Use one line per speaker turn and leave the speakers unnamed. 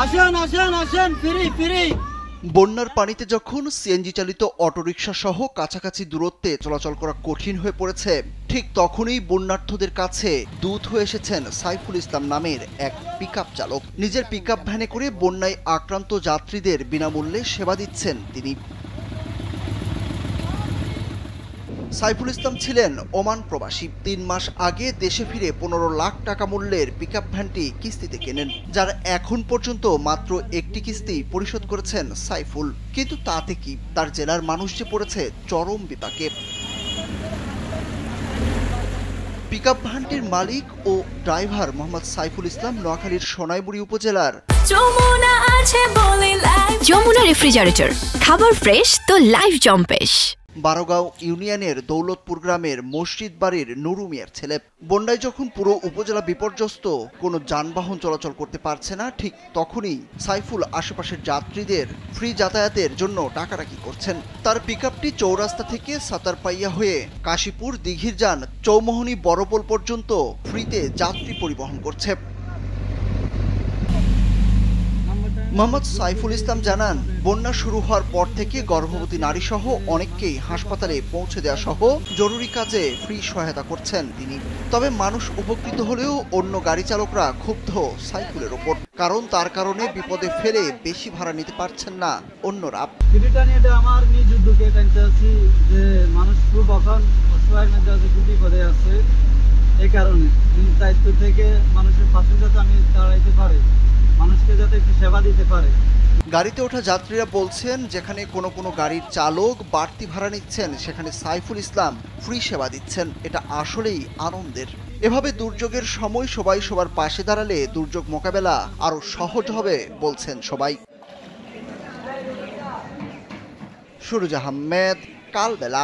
আসেন আসেন আসেন, ফ্রি ফ্রি।
বন্যার পানিতে যখন সিএনজি চালিত অটোরিকশা সহ কাছাকাছি দূরত্বে চলাচল করা কঠিন হয়ে পড়েছে, ঠিক তখনই বন্যার্থদের কাছে দূত হয়ে এসেছেন সাইফুল ইসলাম নামের এক পিকআপ চালক। নিজের পিকআপ ভ্যানে করে বন্যায় আক্রান্ত যাত্রীদের বিনামূল্যে সেবা দিচ্ছেন তিনি। সাইফুল ইসলাম ছিলেন ওমান প্রবাসী। ৩ মাস আগে দেশে ফিরে ১৫ লাখ টাকা মূল্যের পিকআপ ভ্যানটি কিস্তিতে কেনেন, যার এখন পর্যন্ত মাত্র একটি কিস্তি পরিশোধ করেছেন সাইফুল। কিন্তু তাতে কি, তার জেলার মানুষ যে পড়েছে চরম বিপাকে। পিকআপ ভ্যানটির মালিক ও ড্রাইভার মোহাম্মদ সাইফুল ইসলাম নোয়াখালীর সোনাইমুড়ি উপজেলার।
যমুনা রেফ্রিজারেটর, খাবার ফ্রেশ তো লাইফ জম্পেশ।
বারোগাঁও ইউনিয়নের দৌলতপুর গ্রামের মসজিদ বাড়ির নুরু মিয়ার ছেলে। বন্যায় যখন পুরো উপজেলা বিপর্যস্ত, কোনো যানবাহন চলাচল করতে পারছে না, ঠিক তখনই সাইফুল আশেপাশের যাত্রীদের ফ্রি যাতায়াতের জন্য ডাকাডাকি করছেন। তার পিকআপটি চৌরাস্তা থেকে সাতারপাইয়া হয়ে কাশীপুর, দিঘিরজান, চৌমোহনী, বড়পোল পর্যন্ত ফ্রিতে যাত্রী পরিবহন করছে। মোহাম্মদ সাইফুল ইসলাম জানান, বন্যা শুরু হওয়ার পর থেকে গর্ভবতী নারী সহ অনেককেই হাসপাতালে পৌঁছে দেওয়া সহ জরুরি কাজে ফ্রি সহায়তা করছেন তিনি। তবে মানুষ উপকৃত হলেও অন্য গাড়ি চালকরা ক্ষুব্ধ সাইফুলের ওপর, কারণ তার কারণে বিপদে ফেলে বেশি ভাড়া নিতে পারছেন না অন্যরা।
আমার নিজ উদ্যোগে টানতেছি যে মানুষ খুব এখন অসহায়ের মধ্যে আছে, খুব বিপদে আছে। এই কারণে দায়িত্ব থেকে মানুষের পাশে যাতে আমি দাঁড়াইতে পারি, মানুষকে যাতে একটু সেবা দিতে পারে।
গাড়িতে ওঠা যাত্রীরা বলছেন, যেখানে কোনো কোনো গাড়ির চালক বাড়তি ভাড়া নিচ্ছেন, সেখানে সাইফুল ইসলাম ফ্রি সেবা দিচ্ছেন। এটা আসলেই আনন্দের। এভাবে দুর্যোগের সময় সবাই সবার পাশে দাঁড়ালে দুর্যোগ মোকাবেলা আরো সহজ হবে বলছেন সবাই। সুরুজ আহমেদ, কালবেলা।